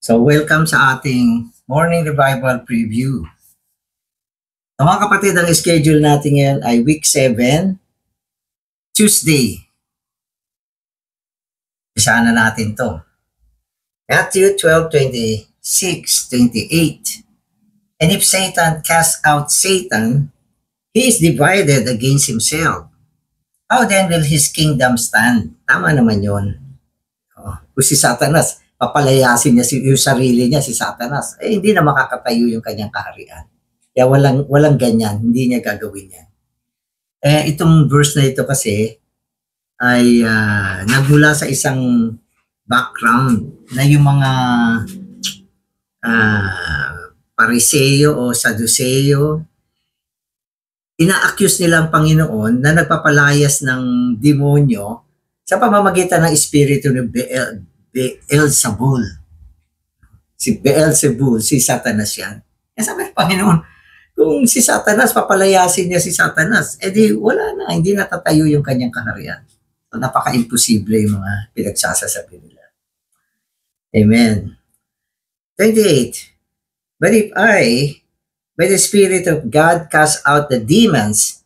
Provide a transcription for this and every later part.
So welcome sa ating morning revival preview. So mga kapatid, ang schedule natin ngayon ay week 7, Tuesday. Isahan na natin to. Matthew 12:26-28. And if Satan casts out Satan, he is divided against himself. How then will his kingdom stand? Tama naman yun. Kung si Satanas, papalayasin niya yung sarili niya, si Satanas, hindi na makakatayo yung kanyang kaharian. Kaya walang ganyan, hindi niya gagawin yan. Itong verse na ito kasi ay nagmula sa isang background na yung mga Pariseo o Saduceo, ina-accuse nila ang Panginoon na nagpapalayas ng demonyo sa pamamagitan ng espiritu ni Beelzebul. Si Beelzebul, si Satanas yan. Kaya sabi ng Panginoon, kung si Satanas, papalayasin niya si Satanas, edi wala na, hindi natatayo yung kanyang kaharian. So, napaka-imposible yung mga pinagsasasabi nila. Amen. 28. But if I, by the Spirit of God, cast out the demons,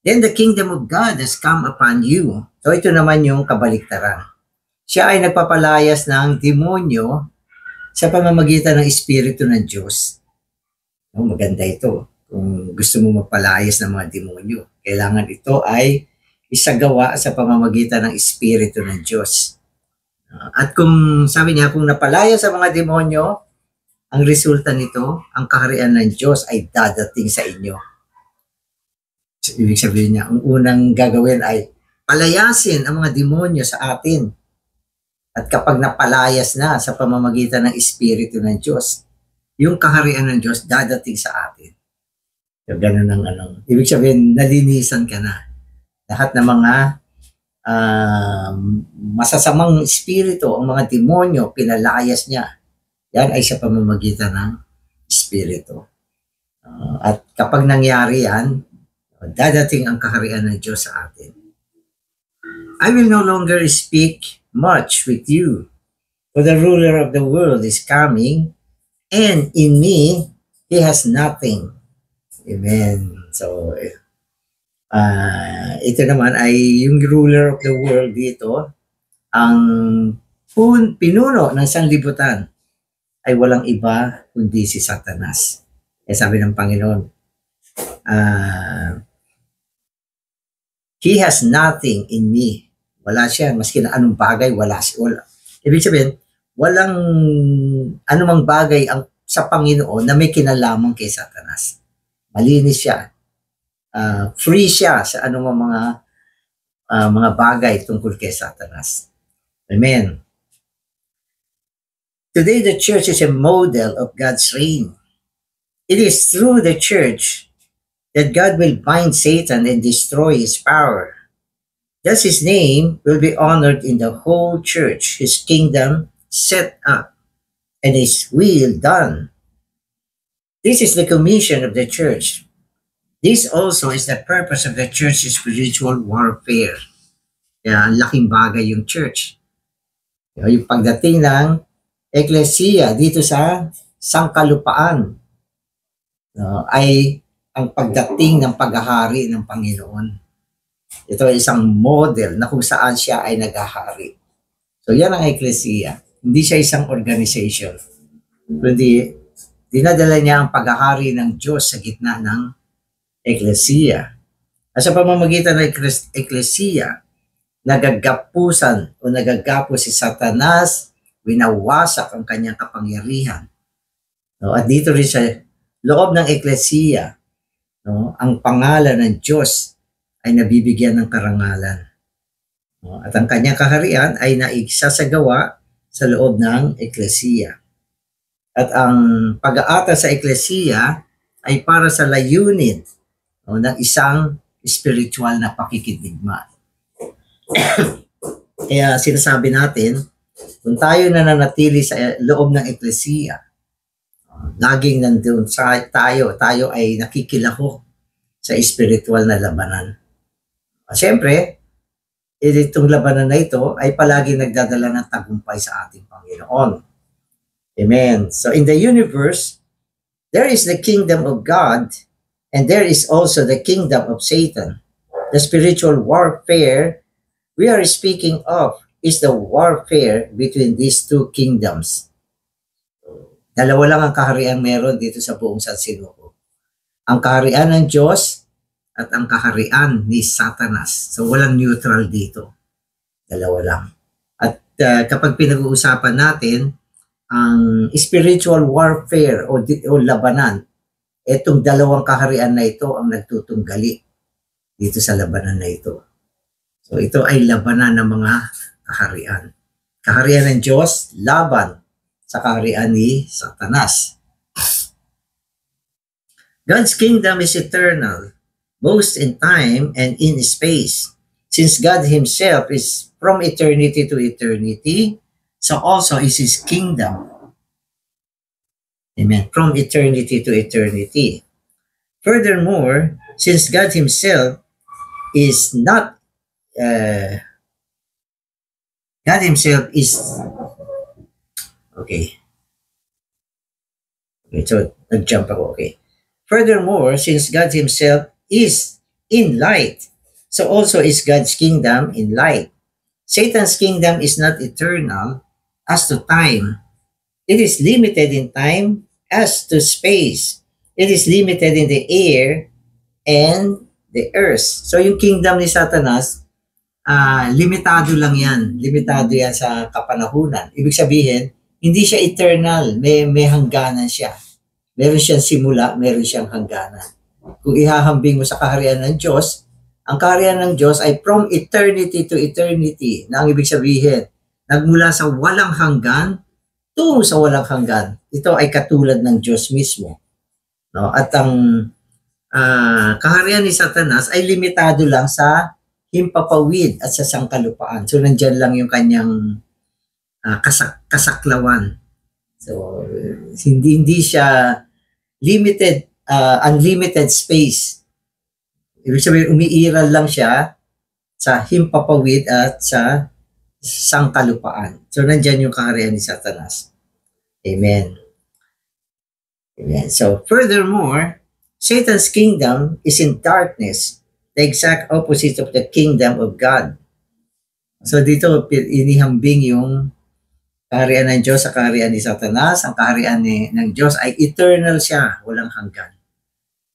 then the kingdom of God has come upon you. So ito naman yung kabaliktaran. Siya ay nagpapalayas ng demonyo sa pamamagitan ng Espiritu ng Diyos. Maganda ito. Kung gusto mo magpalayas ng mga demonyo, kailangan ito ay isagawa sa pamamagitan ng Espiritu ng Diyos. At kung sabi niya, kung napalayas sa mga demonyo, ang resulta nito, ang kaharian ng Diyos ay dadating sa inyo. So, ibig sabihin niya, ang unang gagawin ay palayasin ang mga demonyo sa atin. At kapag napalayas na sa pamamagitan ng Espiritu ng Diyos, yung kaharian ng Diyos dadating sa atin. So, ganun ang ibig sabihin, nalinisan ka na. Lahat ng mga masasamang espiritu, ang mga demonyo, pinalayas niya. Yan ay sa pamamagitan ng Espiritu. At kapag nangyari yan, dadating ang kaharian ng Diyos sa atin. I will no longer speak much with you, for the ruler of the world is coming, and in me, he has nothing. Amen. So, ito naman ay yung ruler of the world dito, ang pinuno ng sanlibutan ay walang iba kundi si Satanas. Sabi ng Panginoon, he has nothing in me. Wala siya, maski na anong bagay, wala. Ibig sabihin, walang anumang bagay sa Panginoon na may kinalaman kay Satanas. Malinis siya. Free siya sa anumang mga bagay tungkol kay Satanas. Amen. Today, the church is a model of God's reign. It is through the church that God will bind Satan and destroy his power. Thus, his name will be honored in the whole church, his kingdom set up, and his will done. This is the commission of the church. This also is the purpose of the church's spiritual warfare. Kaya ang laking bagay yung church. Yung pagdating ng Ecclesia dito sa sangkalupaan ay ang pagdating ng paghahari ng Panginoon. Ito ay isang model na kung saan siya ay naghahari. So yan ang Ecclesia. Hindi siya isang organization. Kundi dinadala niya ang paghahari ng Diyos sa gitna ng Ecclesia. At sa pamamagitan ng Ecclesia, nagagapusan o nagagapos si Satanas, winawasak ang kanyang kapangyarihan. At dito rin sa loob ng Ecclesia, ang pangalan ng Diyos ay nabibigyan ng karangalan. At ang kanyang kaharian ay naisasagawa sa loob ng Ecclesia. At ang pag-aata sa Ecclesia ay para sa layunin ng isang spiritual na pakikidigma. Kaya sinasabi natin, kung tayo nananatili sa loob ng Ecclesia, laging nandun tayo ay nakikilahok sa spiritual na labanan. Siyempre, itong labanan na ito ay palagi nagdadala ng tagumpay sa ating Panginoon. Amen. So in the universe, there is the kingdom of God, and there is also the kingdom of Satan. The spiritual warfare we are speaking of is the warfare between these two kingdoms. Dalawa lang ang kaharian meron dito sa buong sansinuko. Ang kaharian ng Diyos at ang kaharian ni Satanas. So walang neutral dito. Dalawa lang. At kapag pinag-uusapan natin ang spiritual warfare o labanan, itong dalawang kaharian na ito ang nagtutunggali dito sa labanan na ito. So ito ay labanan ng mga kaharian. Kaharian ng Diyos, laban sa kaharian ni Satanas. God's kingdom is eternal, both in time and in space. Since God himself is from eternity to eternity, so also is his kingdom. Amen. From eternity to eternity. Furthermore, since God himself is not, God himself is, okay, so nag-jump ako, okay. Furthermore, since God himself is in light, so also is God's kingdom in light. Satan's kingdom is not eternal as to time. It is limited in time as to space. It is limited in the air and the earth. So yung kingdom ni Satanas, limitado lang yan. Limitado yan sa kapanahunan. Ibig sabihin, hindi siya eternal. May hangganan siya. Meron siyang simula, meron siyang hangganan. Kung ihahambing mo sa kaharian ng Diyos, ang kaharian ng Diyos ay from eternity to eternity. Na ang ibig sabihin, nagmula sa walang hanggan tungo sa walang hanggan. Ito ay katulad ng Diyos mismo. No? At ang kaharian ni Satanas ay limitado lang sa himpapawid at sa sangkalupaan. So nandyan lang yung kanyang kasaklawan. So hindi siya limited, unlimited space. Ibig sabihin, umiiral lang siya sa himpapawid at sa sangkalupaan. So nandyan yung kaharian ni Satanas. Amen. Amen. So furthermore, Satan's kingdom is in darkness, the exact opposite of the kingdom of God. So dito inihambing yung kaharian ng Diyos sa kaharian ni Satanas. Ang kaharian ng Diyos ay eternal siya, walang hanggan.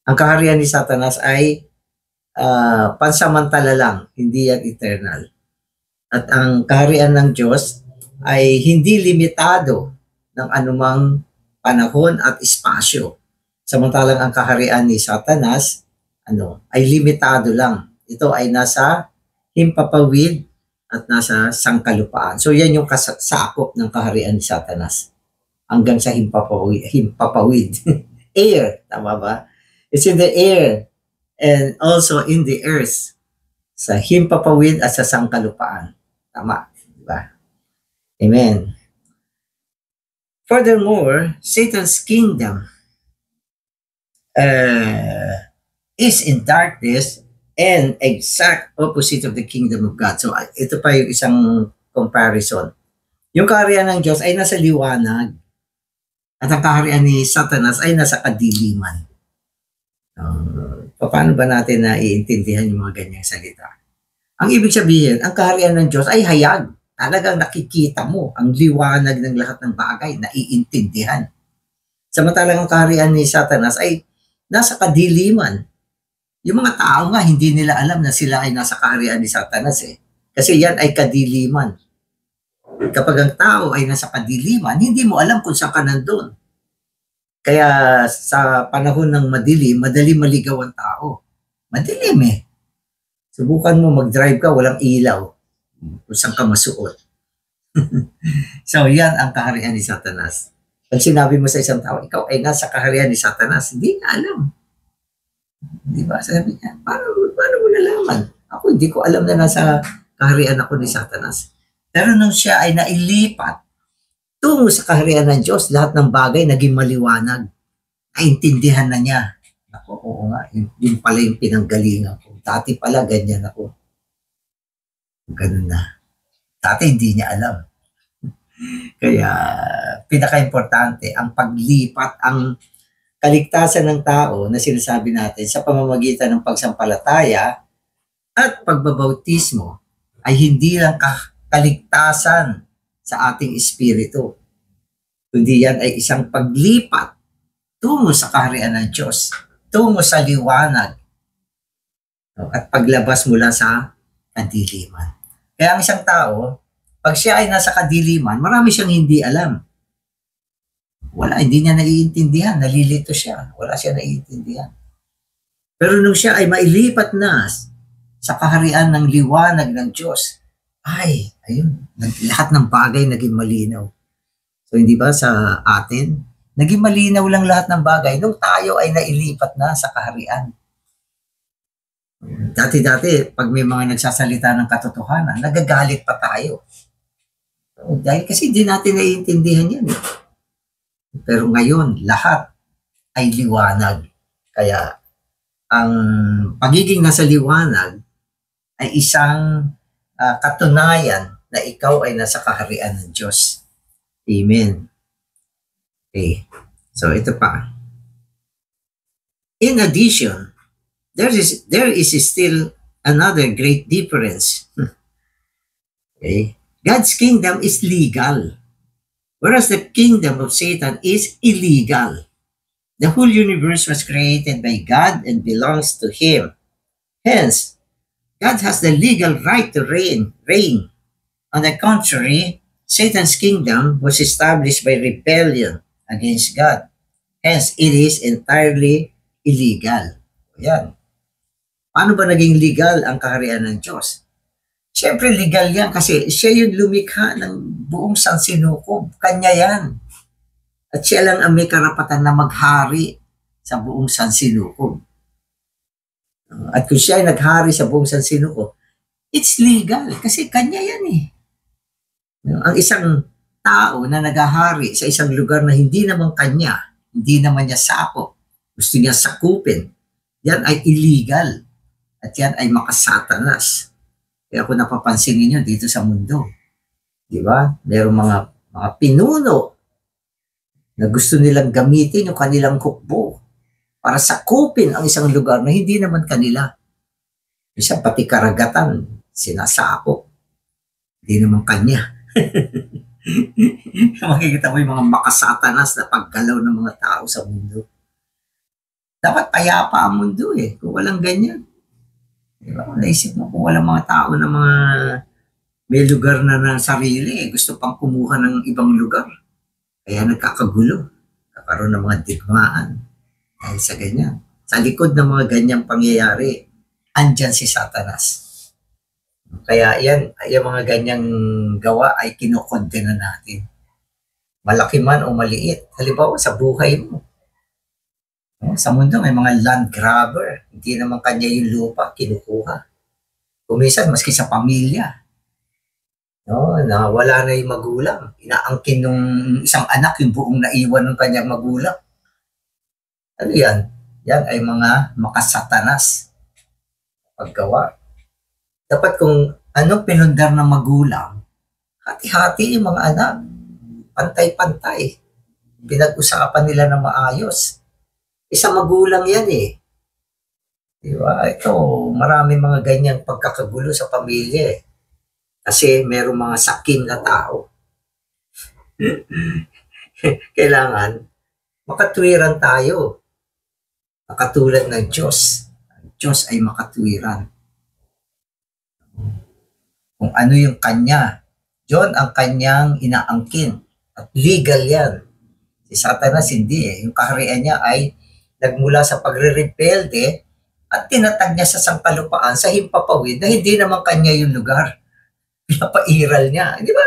Ang kaharian ni Satanas ay pansamantala lang, hindi yan eternal. At ang kaharian ng Diyos ay hindi limitado ng anumang panahon at espasyo. Samantalang ang kaharian ni Satanas ay limitado lang. Ito ay nasa himpapawid at nasa sangkalupaan. So yan yung sakop ng kaharian ni Satanas. Hanggang sa himpapawid. Air, tama ba? It's in the air and also in the earth. Sa himpapawid at sa sangkalupaan. Tama, di ba? Amen. Furthermore, Satan's kingdom is in darkness and exact opposite of the kingdom of God. So ito pa yung isang comparison. Yung kaharian ng Diyos ay nasa liwanag at ang kaharian ni Satanas ay nasa kadiliman. Paano ba natin na iintindihan yung mga ganyang salita? Ang ibig sabihin, ang kaharian ng Diyos ay hayag. Talagang nakikita mo ang liwanag ng lahat ng bagay, naiintindihan. Samantalang ang kaharian ni Satanas ay nasa kadiliman. Yung mga tao nga, hindi nila alam na sila ay nasa kaharian ni Satanas eh. Kasi yan ay kadiliman. Kapag ang tao ay nasa kadiliman, hindi mo alam kung saan ka nandun. Kaya sa panahon ng madilim, madali maligaw ang tao. Madilim eh. Subukan mo mag-drive ka, walang ilaw. Kung saan ka masuot. So yan ang kaharian ni Satanas. Pag sinabi mo sa isang tao, ikaw ay nasa kaharian ni Satanas, hindi niya alam. Di ba? Sabi niya, paano mo nalaman? Ako, hindi ko alam na nasa kaharian ako ni Satanas. Pero nung siya ay nailipat tungo sa kaharian ng Diyos, lahat ng bagay naging maliwanag. Naintindihan na niya. Ako, oo nga, yun pala yung pinanggalingan ko. Dati pala, ganyan ako. Ganun na. Dati hindi niya alam. Kaya, pinaka-importante, ang paglipat, ang kaligtasan ng tao na sinasabi natin sa pamamagitan ng pagsampalataya at pagbabautismo ay hindi lang kaligtasan sa ating espiritu, kundi yan ay isang paglipat tungo sa kaharian ng Diyos, tungo sa liwanag, at paglabas mula sa kadiliman. Kaya ang isang tao, pag siya ay nasa kadiliman, marami siyang hindi alam. Wala, hindi niya naiintindihan, nalilito siya, wala siya naiintindihan. Pero nung siya ay mailipat na sa kaharian ng liwanag ng Diyos, ay, ayun, lahat ng bagay naging malinaw. So hindi ba sa atin, naging malinaw lang lahat ng bagay nung tayo ay nailipat na sa kaharian. Dati-dati, pag may mga nagsasalita ng katotohanan, nagagalit pa tayo. So, dahil kasi hindi natin naiintindihan yan. Pero ngayon, lahat ay liwanag. Kaya, ang pagiging nasa liwanag ay isang katunayan na ikaw ay nasa kaharian ng Diyos. Amen. Okay. So, ito pa. In addition, there is still another great difference. Okay. God's kingdom is legal, whereas the kingdom of Satan is illegal. The whole universe was created by God and belongs to Him. Hence, God has the legal right to reign. On the contrary, Satan's kingdom was established by rebellion against God. Hence, it is entirely illegal. Yan. Paano ba naging legal ang kaharian ng Diyos? Siyempre legal yan kasi siya yung lumikha ng buong sansinukob. Kanya yan. At siya lang ang may karapatan na maghari sa buong sansinukob. At kung siya ay naghari sa buong sansinukob, it's legal kasi kanya yan eh. Ang isang tao na naghahari sa isang lugar na hindi naman kanya, hindi naman niya sakop, gusto niya sakupin, yan ay illegal. At yan ay makasatanas. Kaya kung napapansin niyo dito sa mundo, di ba? Merong mga pinuno na gusto nilang gamitin yung kanilang hukbo para sakupin ang isang lugar na hindi naman kanila. Isa pati karagatan, sinasakop. Hindi naman kanya. Makikita mo yung mga makasatanas na paggalaw ng mga tao sa mundo. Dapat payapa ang mundo eh, kung walang ganyan. Diba? Naisip mo kung walang mga tao na mga may lugar na ng sarili, gusto pang kumuha ng ibang lugar. Kaya nagkakagulo. Nagkaroon ng mga digmaan. Dahil sa ganyan. Sa likod ng mga ganyang pangyayari, andyan si Satanas. Kaya yan, yung mga ganyang gawa ay kinokondena natin. Malaki man o maliit. Halimbawa, sa buhay mo. Sa mundo, may mga land grabber. Hindi naman kanya yung lupa, kinukuha. Kumisan, maski sa pamilya. No, na wala na yung magulang. Inaangkin ng isang anak yung buong naiwan ng kanyang magulang. Ano yan? Yan ay mga makasatanas. Paggawa. Dapat kung anong pinundar ng magulang, hati-hati yung mga anak. Pantay-pantay. Pinag-usapan nila na maayos. Isang magulang yan eh. Diba? Ito, marami mga ganyang pagkakagulo sa pamilya eh. Kasi merong mga sakim na tao. Kailangan makatwiran tayo. Katulad ng Diyos. Ang Diyos ay makatwiran. Kung ano yung kanya, yun ang kanyang inaangkin. At legal yan. Si Satanas hindi eh. Yung kaharian niya ay nagmula sa pagre-rebelde at tinatag niya sa sangkalupaan sa himpapawid na hindi naman kanya yung lugar. Pinapairal niya. Di ba?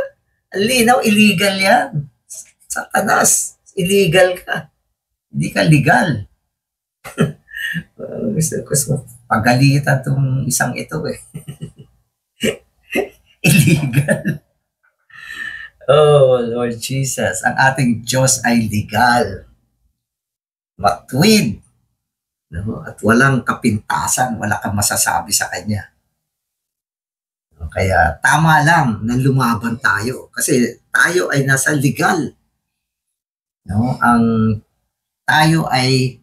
Ang linaw, illegal yan. Satanas, illegal ka. Hindi ka legal. Gusto pagalitan itong isang ito eh. Illegal. Oh, Lord Jesus, ang ating Diyos ay legal. Matuwid. No? At walang kapintasan, wala kang masasabi sa Kanya. Kaya tama lang na lumaban tayo. Kasi tayo ay nasa legal No? Tayo ay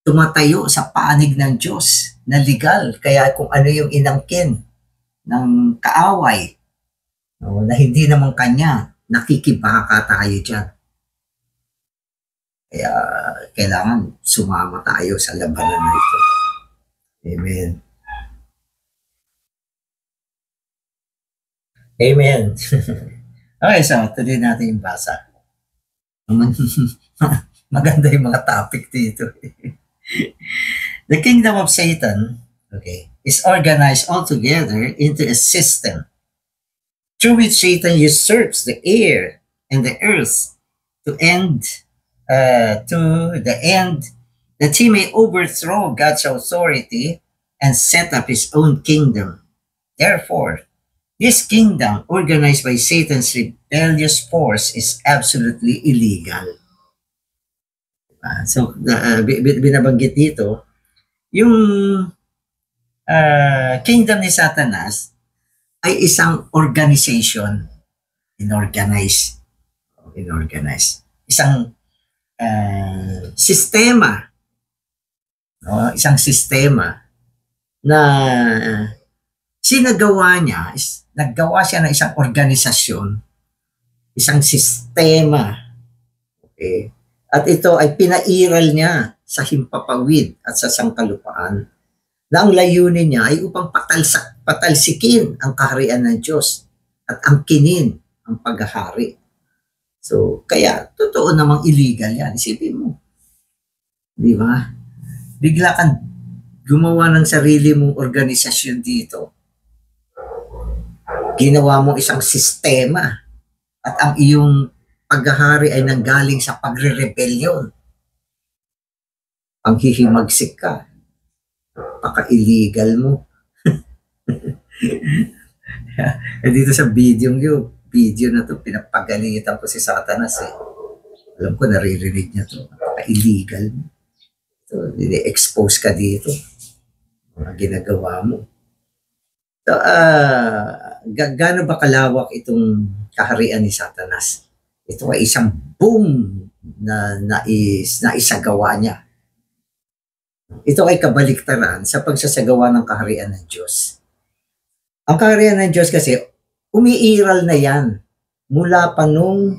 tumatayo sa panig ng Diyos na legal. Kaya kung ano yung inangkin ng kaaway, no, na hindi naman kanya, nakikibaka tayo dyan. Kaya kailangan sumama tayo sa labanan na ito. Amen. Amen. Okay, so tuloy natin yung basa. Maganda yung mga topic dito. The kingdom of Satan, okay, is organized altogether into a system through which Satan usurps the air and the earth to the end that he may overthrow God's authority and set up his own kingdom. Therefore, this kingdom organized by Satan's rebellious force is absolutely illegal. So, binabanggit dito, yung kingdom ni Satanas ay isang organization, inorganize. Isang sistema, no? Isang sistema na naggawa siya ng isang organisasyon, isang sistema, okay? At ito ay pinairal niya sa himpapawid at sa sangkalupaan na ang layunin niya ay upang patalsikin ang kaharian ng Diyos at angkinin ang paghahari. So, kaya totoo namang illegal yan. Isipin mo. Di ba? Bigla kang gumawa ng sarili mong organisasyon dito. Ginawa mo isang sistema at ang iyong paghahari ay nanggaling sa pagre-rebellion. Ang hihimagsik ka. Paka-illegal mo. Dito sa video na to, pinapagalitan ko si Satanas eh. Alam ko, naririnig niya to. Paka-illegal mo. So, expose ka dito. Mga ginagawa mo. So, gaano ba kalawak itong kaharian ni Satanas? Ito ay isang boom na naisagawa niya. Ito ay kabaliktaran sa pagsasagawa ng kaharian ng Diyos. Ang kaharian ng Diyos kasi, umiiral na yan mula pa nung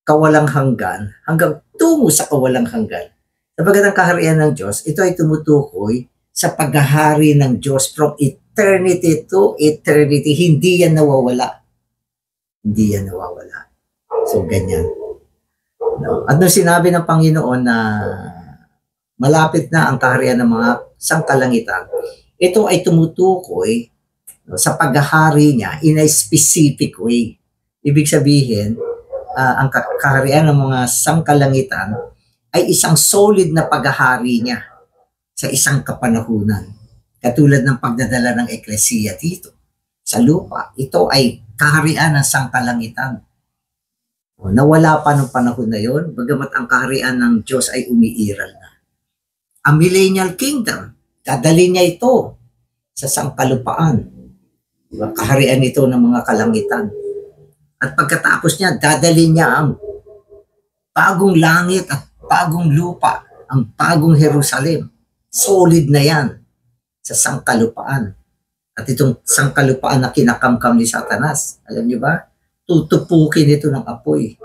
kawalang hanggan hanggang tungo sa kawalang hanggan. Sapagat ang kaharian ng Diyos, ito ay tumutukoy sa paghahari ng Diyos from eternity to eternity. Hindi yan nawawala. Hindi yan nawawala. So, ganyan. No? At nung sinabi ng Panginoon na malapit na ang kaharian ng mga sangkalangitan, ito ay tumutukoy sa paghahari niya in a specific way. Ibig sabihin, ang kaharian ng mga sangkalangitan ay isang solid na paghahari niya sa isang kapanahunan. Katulad ng pagdadala ng eklesiya dito sa lupa. Ito ay kaharian ng sangkalangitan. Nawala pa ng panahon na yon, bagamat ang kaharian ng Diyos ay umiiral na. Ang millennial kingdom, dadalhin niya ito sa sangkalupaan. Kaharian ito ng mga kalangitan. At pagkatapos niya, dadalhin niya ang bagong langit at bagong lupa, ang bagong Jerusalem. Solid na yan sa sangkalupaan. At itong sangkalupaan na kinakamkam ni Satanas, alam niyo ba? Tutupukin ito ng apoy.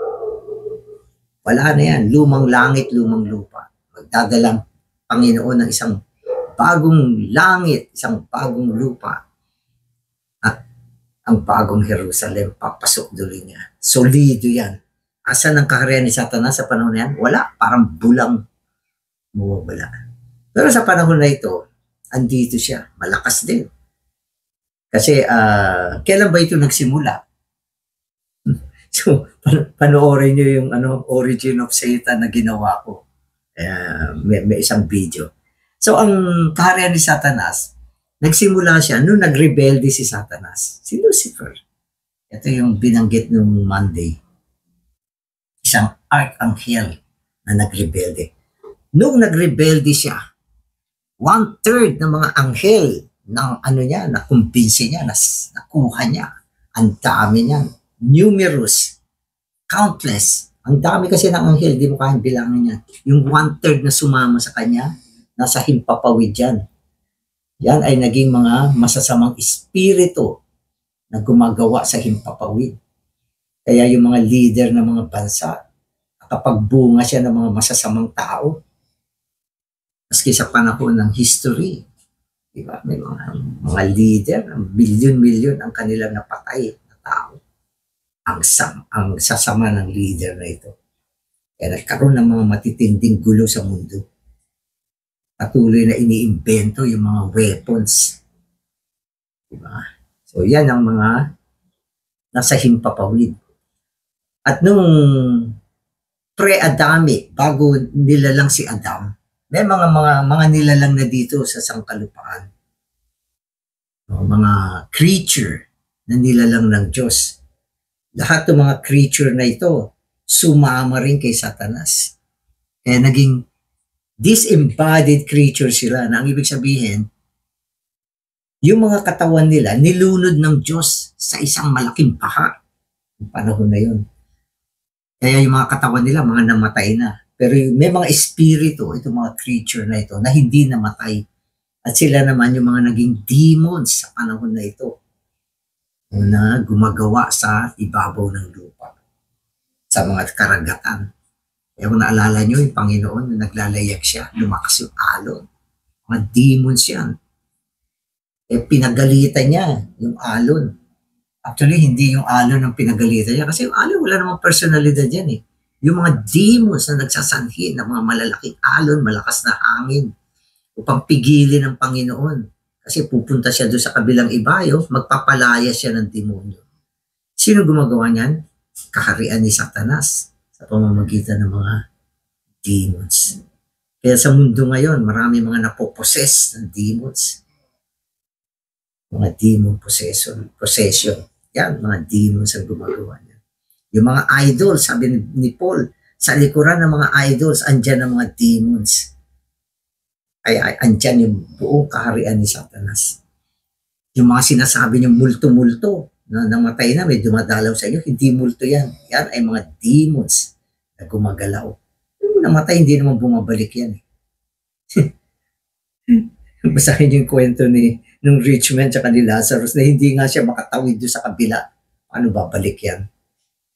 Wala na yan. Lumang langit, lumang lupa. Magdadalang Panginoon ng isang bagong langit, isang bagong lupa. At ang bagong Jerusalem, papasok dulo niya. Solido yan. Asan ang kaharian ni Satanas sa panahon na yan? Wala. Parang bulang mawawala. Pero sa panahon na ito, andito siya. Malakas din. Kasi kailan ba ito nagsimula? So, panoorin nyo yung Origin of Satan na ginawa ko. May isang video. So, ang kaharian ni Satanas, nagsimula siya nung nagrebelde si Satanas. Si Lucifer. Ito yung binanggit nung Monday. Isang archangel na nagrebelde. Nung nagrebelde siya, 1/3 ng mga anghel ng nakumbinsi niya, nakuha niya. Ang dami niya. Numerous, countless Ang dami kasi ng anghel, di mo kayang bilangin yan. Yung 1/3 na sumama sa kanya, nasa himpapawid yan. Yan ay naging mga masasamang espiritu na gumagawa sa himpapawid. Kaya yung mga leader ng mga bansa, nakapagbunga siya ng mga masasamang tao. Maski sa panahon ng history, di ba? May mga leader, bilyon-milyon ang kanilang napatay na tao. Ang sasama ng leader na ito. Kaya nagkaroon ng mga matitinding gulo sa mundo. Patuloy na iniimbento yung mga weapons. Diba? So yan ang mga nasa himpapawid. At nung pre-Adamic, bago nilalang si Adam, may mga nilalang na dito sa sangkalupaan. Mga creature na nilalang ng Diyos. Lahat ng mga creature na ito, sumama rin kay Satanas. Kaya naging disembodied creature sila, na ang ibig sabihin, yung mga katawan nila, nilunod ng Diyos sa isang malaking paha. Yung panahon na yun. Kaya yung mga katawan nila, mga namatay na. Pero may mga espiritu, itong mga creature na ito, na hindi namatay. At sila naman yung mga naging demons sa panahon na ito, na gumagawa sa ibabaw ng lupa, sa mga karagatan. Kaya kung naalala nyo, yung Panginoon, naglalayag siya, lumakas yung alon. Mga demons yan. Pinagalitan niya yung alon. Actually, hindi yung alon ang pinagalitan niya, kasi yung alon, wala namang personalidad yan eh. Yung mga demons na nagsasanhi ng mga malalaking alon, malakas na hangin, upang pigilin ng Panginoon. Kasi pupunta siya doon sa kabilang ibayo, magpapalaya siya ng demonyo. Sino gumagawa niyan? Kaharian ni Satanas sa pamamagitan ng mga demons. Kaya sa mundo ngayon, marami mga napoposes ng demons. Mga demon possession. Yan, mga demons ang gumagawa niyan. Yung mga idols, sabi ni Paul, sa likuran ng mga idols, andyan ang mga demons. Ay andyan yung buong kaharian ni Satanas. Yung mga sinasabi niyong multo-multo na namatay na, may dumadalaw sa inyo, hindi multo yan. Yan ay mga demons na gumagalaw. Yung namatay, hindi naman bumabalik yan. Basahin yung kwento nung rich man tsaka ni Lazarus na hindi nga siya makatawid doon sa kabila. Paano babalik yan?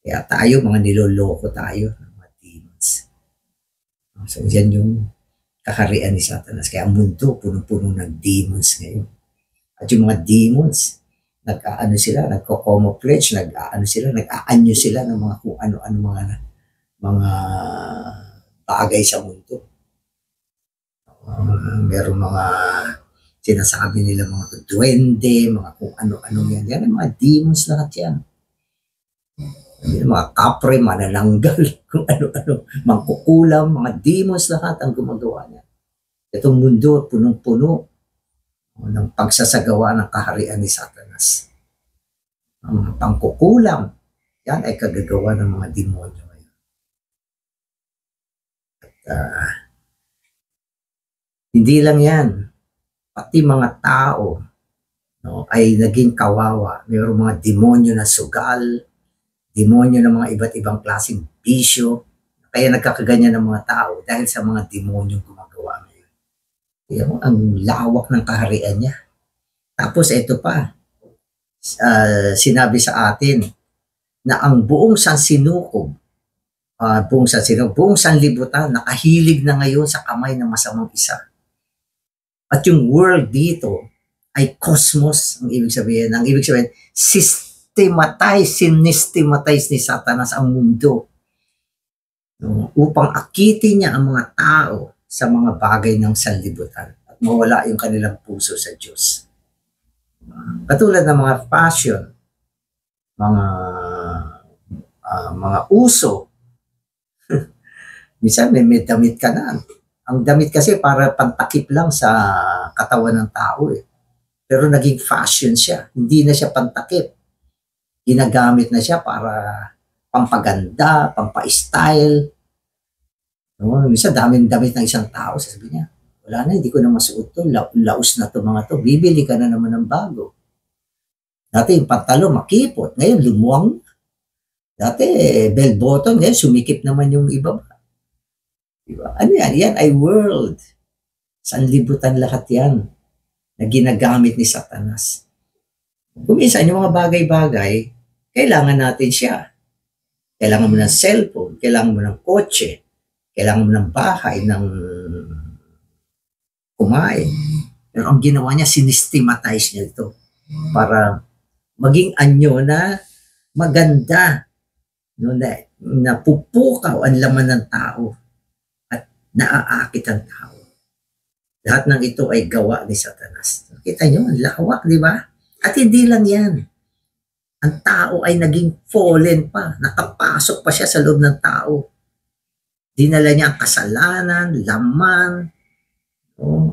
Kaya tayo, mga niloloko tayo ng mga demons. So yan yung kaharian ni Satanas. Kaya ang mundo, punong-puno ng demons ngayon. At yung mga demons, nag-aano sila, nagko-camouflage, nag-aanyo sila ng mga kung ano-ano mga bagay sa mundo. Merong mga sinasabi nila mga duwende, mga kung ano-ano yan. Yan ang mga demons lahat yan. Mga kapre, manananggal, kung ano-ano, mangkukulam, mga demons lahat ang gumagawa niya. Itong mundo, punong-puno ng pagsasagawa ng kaharian ni Satanas. Ang mga pangkukulam, yan ay kagagawa ng mga demonyo ngayon. At hindi lang yan, pati mga tao ay naging kawawa. Mayroong mga demonyo na sugal, demonyo ng mga iba't ibang klaseng bisyo, kaya nagkakaganyan ng mga tao dahil sa mga demonyong gumagawa ngayon. Kaya ang lawak ng kaharian niya. Tapos ito pa, sinabi sa atin na ang buong sansinukob, buong sanlibutan, nakahilig na ngayon sa kamay ng masamang isa. At yung world dito ay cosmos, ang ibig sabihin. Ang ibig sabihin, sinestematize ni Satanas ang mundo upang akitin niya ang mga tao sa mga bagay ng sanlibutan at mawala yung kanilang puso sa Diyos. Katulad ng mga fashion, mga uso. Minsan may damit ka na. Ang damit kasi para pantakip lang sa katawan ng tao eh. Pero naging fashion siya. Hindi na siya pantakip. Ginagamit na siya para pampaganda, pampa-style. Minsan daming damit ng isang tao. Sabi niya, wala na, hindi ko na masuot to. Laos na to mga to. Bibili ka na naman ng bago. Dati yung pantalo makipot. Ngayon lumuwang. Dati, bell bottom, ngayon sumikip naman yung iba. Diba? Ano yan? Yan ay world. Sanlibutan lahat yan na ginagamit ni Satanas. Kung minsan, yung mga bagay-bagay, kailangan natin siya. Kailangan mo ng cellphone, kailangan mo ng kotse, kailangan mo ng bahay, ng kumain. Pero ang ginawa niya, sinestematize niya ito para maging anyo na maganda, no, na pupukaw ang laman ng tao at naaakit ang tao. Lahat ng ito ay gawa ni Satanas. Kita nyo, lawak, di ba? At hindi lang yan. Ang tao ay naging fallen pa. Nakapasok pa siya sa loob ng tao. Dinala niya ang kasalanan, laman,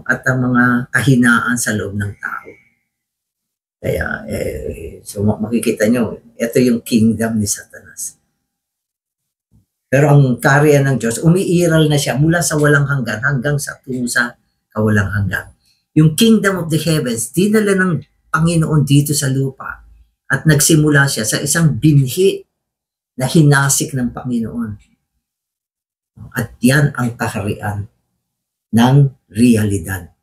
at ang mga kahinaan sa loob ng tao. Kaya, so makikita nyo, ito yung kingdom ni Satanas. Pero ang kaharian ng Diyos, umiiral na siya mula sa walang hanggan hanggang sa tungo sa kawalang hanggan. Yung kingdom of the heavens, dinala ng Panginoon dito sa lupa at nagsimula siya sa isang binhi na hinasik ng Panginoon. At yan ang kaharian ng realidad.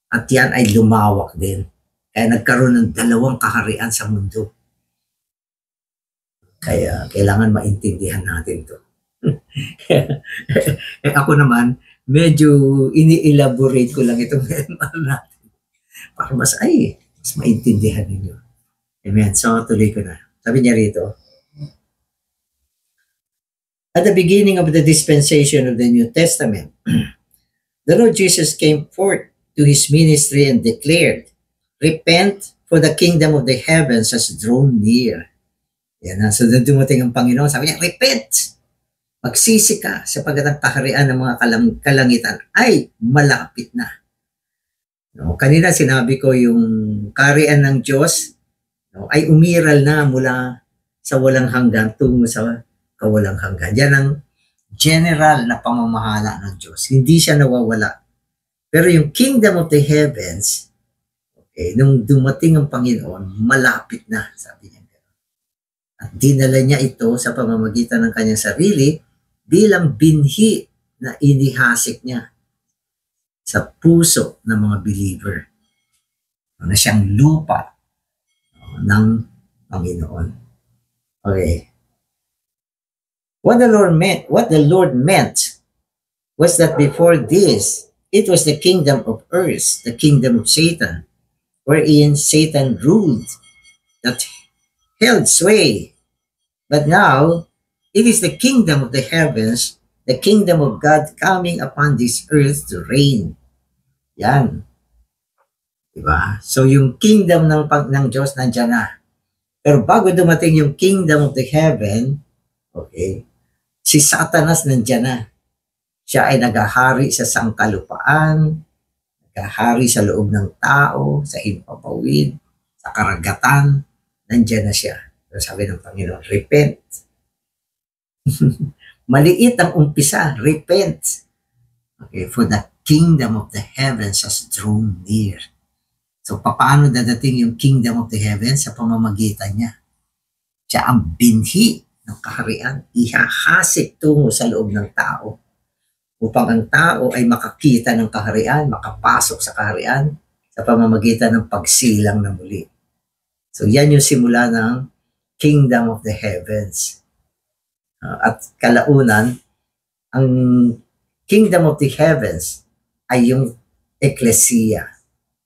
At yan ay lumawak din. Kaya nagkaroon ng dalawang kaharian sa mundo. Kaya kailangan maintindihan natin to. Ako naman, medyo ini-elaborate ko lang itong natin. Para mas maintindihan ninyo. Amen. So, tuloy ko na. Sabi niya rito, at the beginning of the dispensation of the New Testament, the Lord Jesus came forth to his ministry and declared, repent, for the kingdom of the heavens has drawn near. Yan na. So, dumating ang Panginoon. Sabi niya, repent! Magsisi ka sapagkat ang kaharian ng mga kalangitan ay malapit na. No, kanina sinabi ko yung kaharian ng Diyos ay umiral na mula sa walang hanggan tungo sa kawalang hanggan. Yan ang general na pamamahala ng Diyos. Hindi siya nawawala. Pero yung kingdom of the heavens, nung dumating ang Panginoon, malapit na, sabi niya. At dinala niya ito sa pamamagitan ng kanyang sarili bilang binhi na inihasik niya sa puso ng mga believer na siyang lupa ng Panginoon. Okay. What the Lord meant was that before this, it was the kingdom of earth, the kingdom of Satan, wherein Satan ruled, that held sway. But now, it is the kingdom of the heavens, the kingdom of God coming upon this earth to reign. Yan. Diba? So, yung kingdom ng Diyos nandiyan na. Pero bago dumating yung kingdom of the heaven, si Satanas nandiyan na. Siya ay naghahari sa sangkalupaan, naghahari sa loob ng tao, sa himpapawid, sa karagatan, nandiyan na siya. So, sabi ng Panginoon, repent. Maliit ang umpisa, repent. For the kingdom of the heavens has drawn near. So, paano dadating yung kingdom of the heavens? Sa pamamagitan niya. Siya ang binhi ng kaharian, ihahasik tungo sa loob ng tao upang ang tao ay makakita ng kaharian, makapasok sa kaharian sa pamamagitan ng pagsilang na muli. So, yan yung simula ng kingdom of the heavens. At kalaunan, ang kingdom of the heavens ay yung eklesiya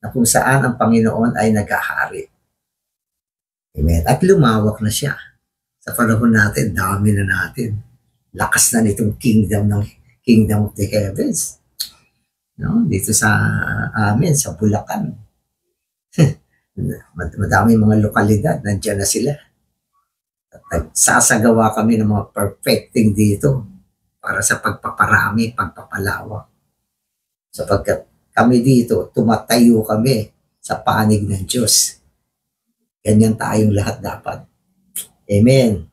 na kung saan ang Panginoon ay naghahari. Amen. At lumawak na siya. Sa panahon natin, dami na natin. Lakas na nitong kingdom of the heavens. No? Dito sa amin, sa Bulacan. Madami mga lokalidad, nandiyan na sila. At nagsasagawa kami ng mga perfecting dito para sa pagpaparami, pagpapalawak. Sapagkat kami dito, tumatayo kami sa panig ng Diyos. Ganyan tayong lahat dapat. Amen.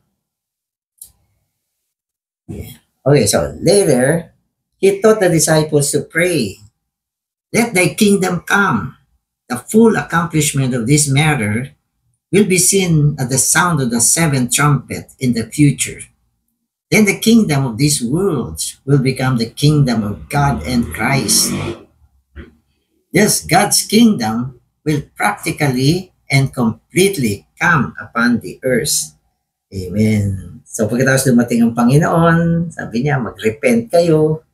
Yeah. Okay, so later, he taught the disciples to pray, let thy kingdom come. The full accomplishment of this matter will be seen at the sound of the seventh trumpet in the future. Then the kingdom of these worlds will become the kingdom of God and Christ. Yes, God's kingdom will practically and completely come upon the earth. Amen. So pagkatapos dumating ang Panginoon, sabi niya, mag-repent kayo.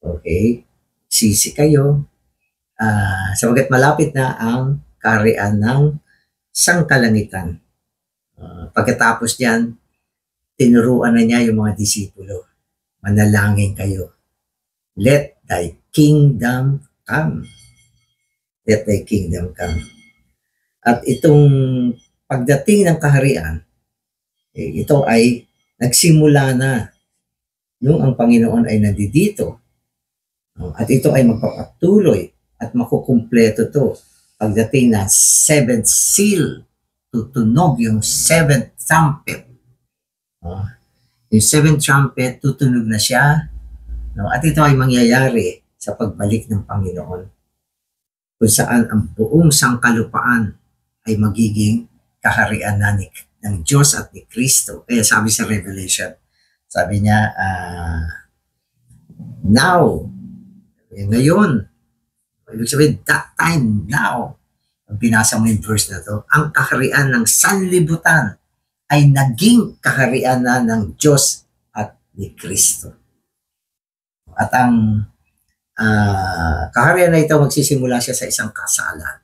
Okay? Sisi kayo. Sabagat malapit na ang kaharian ng sangkalangitan. Pagkatapos niyan, tinuruan na niya yung mga disipulo. Manalangin kayo. Let thy kingdom come. Let thy kingdom come. At itong pagdating ng kaharian, ito ay nagsimula na nung ang Panginoon ay nandito. At ito ay magpapatuloy at makukumpleto to pagdating na seventh seal, tutunog yung seventh trumpet. Yung seventh trumpet, tutunog na siya. At ito ay mangyayari sa pagbalik ng Panginoon, kung saan ang buong sangkalupaan ay magiging kaharian na ng Diyos at ni Kristo. Kaya sabi sa Revelation, sabi niya, now, ngayon, ibig sabihin, that time, now, ang binasa mo yung verse na to, ang kaharian ng sanlibutan ay naging kaharian na ng Diyos at ni Kristo. At ang kaharian na ito, magsisimula siya sa isang kasalan.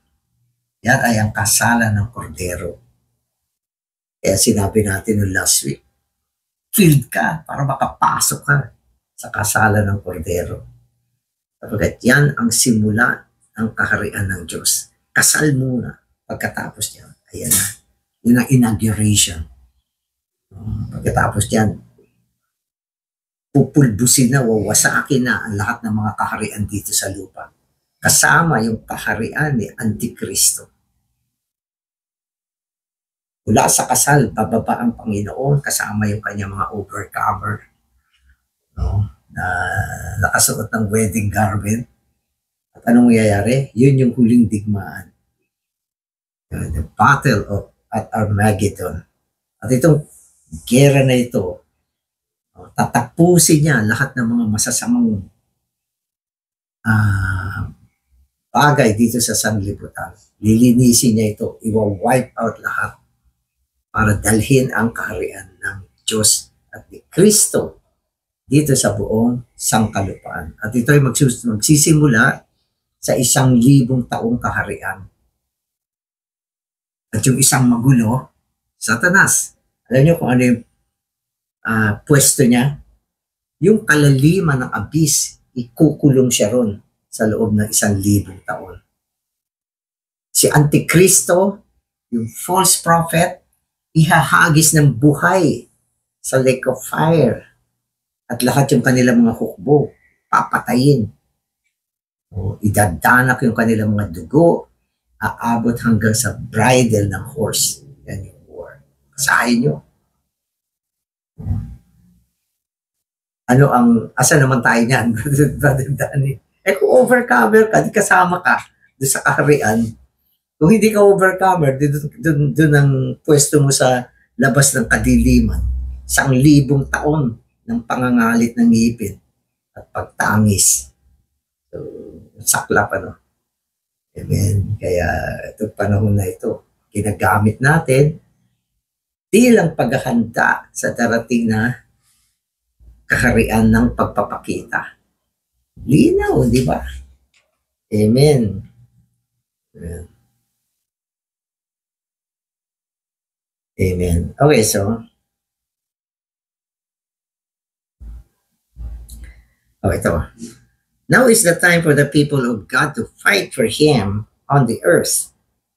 Yan ay ang kasalan ng Kordero. Kaya sinabi natin noong last week, filled ka para makapasok ka sa kasalan ng Kordero. Kapag yan ang simula ng kaharian ng Diyos. Kasal muna. Pagkatapos niya, ayan na. Yun ang inauguration. Pagkatapos yan, pupulbusin na, wawasakin na ang lahat ng mga kaharian dito sa lupa. Kasama yung kaharian ni Antikristo. Mula sa kasal, bababa ang Panginoon, kasama yung kanyang mga overcomer, na nakasuot ng wedding garment. At anong mangyayari? Yun yung huling digmaan. The battle at Armageddon. At itong gera na ito, tatapusin niya lahat ng mga masasamang bagay dito sa sanlibutan. Lilinisin niya ito, iwa-wipe out lahat para dalhin ang kaharian ng Diyos at ni Kristo dito sa buong sangkalupaan. At ito ay magsisimula sa 1,000 taong kaharian. At yung isang magulo, Satanas. Alam niyo kung ano yung pwesto niya? Yung kalaliman ng abyss, ikukulong siya ron sa loob ng 1,000 taon. Si Antikristo, yung false prophet, ihahagis ng buhay sa lake of fire. At lahat yung kanilang mga hukbo, papatayin. Idadanak yung kanilang mga dugo, aabot hanggang sa bridle ng horse. Yan yung war. Kasahin nyo. Ano asa naman tayo niyan, Brother Danny? Kung overcomer ka, di kasama ka doon sa kaharian. Kung hindi ka overcomer, doon ang pwesto mo sa labas ng kadiliman. 1,000 taon ng pangangalit ng ngipin at pagtangis. So, saklap Amen. Kaya itong panahon na ito, ginagamit natin bilang paghahanda sa darating na kaharian ng pagpapakita. Linaw, di ba? Amen. Amen. Amen. Okay, so ito. Now is the time for the people of God to fight for Him on the earth.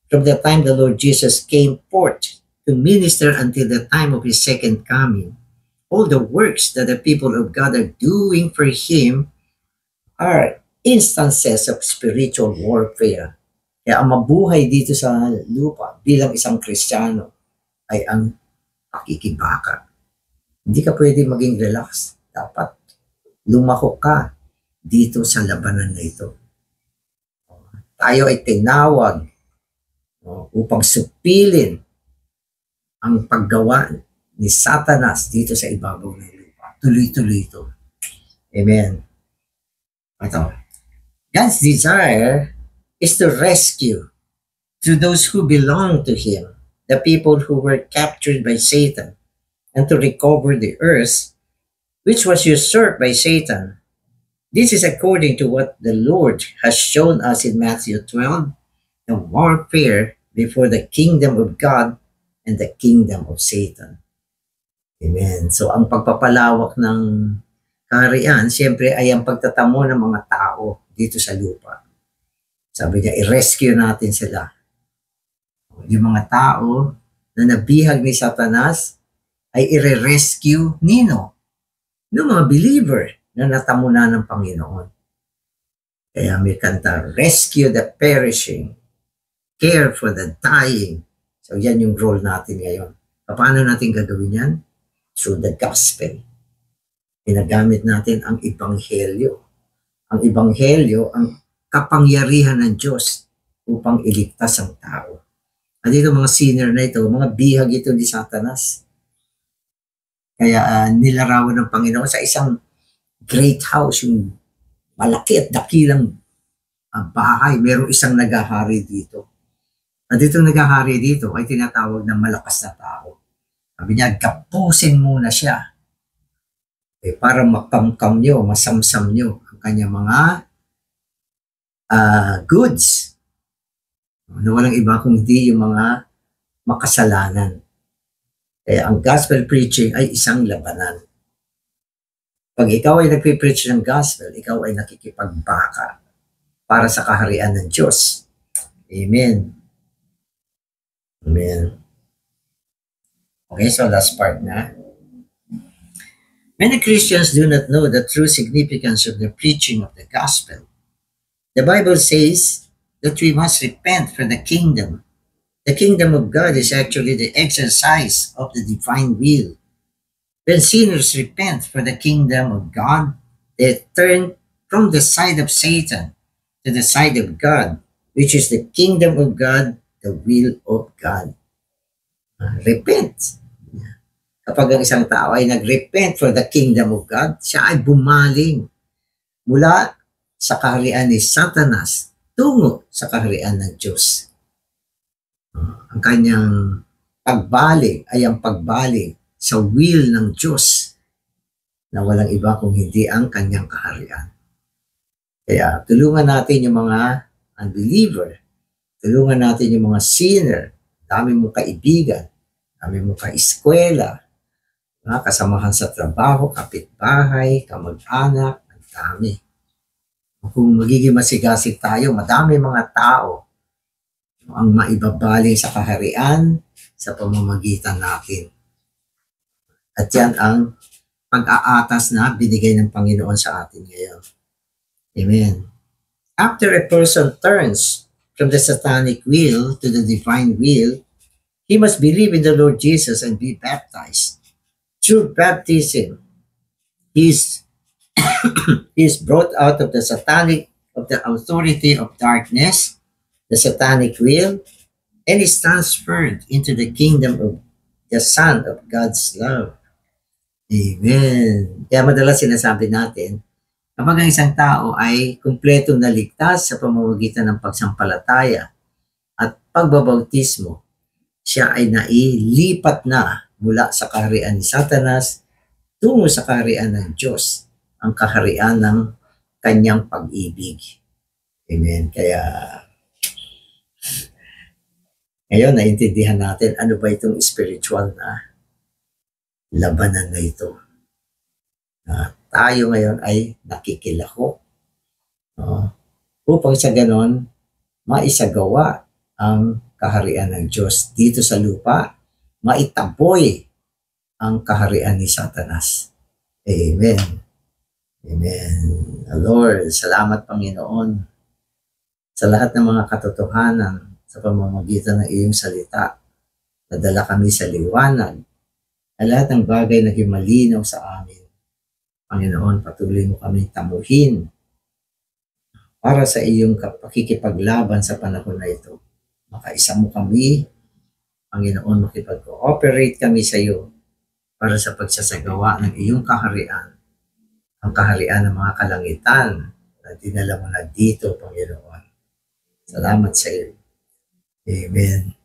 From the time the Lord Jesus came forth to minister until the time of His second coming, all the works that the people of God are doing for Him are instances of spiritual warfare. Kaya ang mabuhay dito sa lupa bilang isang Kristiyano ay ang pakikibaka. Hindi ka pwede maging relax. Dapat lumahok ka dito sa labanan na ito. Tayo ay tinawag upang supilin ang paggawa ni Satanas dito sa ibabaw ng lupa. Tuloy-tuloy ito. Amen. Ito. God's desire is to rescue to those who belong to Him, the people who were captured by Satan, and to recover the earth, which was usurped by Satan. This is according to what the Lord has shown us in Matthew 12, the warfare before the kingdom of God and the kingdom of Satan. Amen. So ang pagpapalawak ng kaharian, siyempre ay ang pagtatamo ng mga tao dito sa lupa. Sabi niya, i-rescue natin sila. Yung mga tao na nabihag ni Satanas ay i-rescue nino? Yung mga believer na natamo na ng Panginoon. Kaya may kanta, rescue the perishing, care for the dying. So yan yung role natin ngayon. Paano natin gagawin yan? Through the gospel. Ginagamit natin ang ebanghelyo. Ang ebanghelyo, ang kapangyarihan ng Diyos upang iligtas ang tao. At ito mga sinner na ito, mga bihag ito ni Satanas. Kaya nilarawan ng Panginoon sa isang great house, yung malaki at dakilang bahay. Merong isang naghahari dito. At itong naghahari dito ay tinatawag ng malakas na tao. Sabi niya, gapusin muna siya. Para makamkam nyo, masamsam nyo ang kanyang mga goods. Na walang iba kung hindi yung mga makasalanan. Kaya ang gospel preaching ay isang labanan. Pag ikaw ay nagpipreach ng gospel, ikaw ay nakikipagbaka para sa kaharian ng Diyos. Amen. Amen. Okay, so last part na. Many Christians do not know the true significance of the preaching of the gospel. The Bible says that we must repent for the kingdom. The kingdom of God is actually the exercise of the divine will. When sinners repent for the kingdom of God, they turn from the side of Satan to the side of God, which is the kingdom of God, the will of God. Repent. Kapag ang isang tao ay nag-repent for the kingdom of God, siya ay bumaling mula sa kaharian ni Satanas tungo sa kaharian ng Diyos. Ang kanyang pagbaling ay ang pagbaling sa will ng Diyos na walang iba kung hindi ang kanyang kaharian. Kaya tulungan natin yung mga unbeliever, tulungan natin yung mga sinner, dami mong kaibigan, dami mong kaeskwela, kasamahan sa trabaho, kapitbahay, kamag-anak, ang dami. Kung magiging masigasig tayo, madami mga tao ang maibabaling sa kaharian sa pamamagitan natin. At yan ang pag-aatas na binigay ng Panginoon sa atin ngayon. Amen. After a person turns from the satanic will to the divine will, he must believe in the Lord Jesus and be baptized. Through baptism, he is brought out of the authority of darkness, the satanic will, and is transferred into the kingdom of the Son of God's love. Amen. Kaya madalas sinasabi natin, kapag ang isang tao ay kumpletong naligtas sa pamamagitan ng pagsampalataya at pagbabautismo, siya ay nailipat na mula sa kaharian ni Satanas tungo sa kaharian ng Diyos, ang kaharian ng kanyang pag-ibig. Amen. Kaya ngayon naintindihan natin ano ba itong spiritual na labanan na ito. Tayo ngayon ay nakikilahok upang sa ganon maisagawa ang kaharian ng Diyos dito sa lupa, maitaboy ang kaharian ni Satanas. Amen. Amen. Lord, salamat Panginoon sa lahat ng mga katotohanan sa pamamagitan ng iyong salita. Nadala kami sa liwanag at lahat ng bagay na malinaw sa amin. Panginoon, patuloy mo kami tamuhin para sa iyong pakikipaglaban sa panahon na ito. Makaisa mo kami Panginoon, makipag-cooperate kami sa iyo para sa pagsasagawa ng iyong kaharian, ang kaharian ng mga kalangitan na dinala mo na dito, Panginoon. Salamat sa iyo. Amen.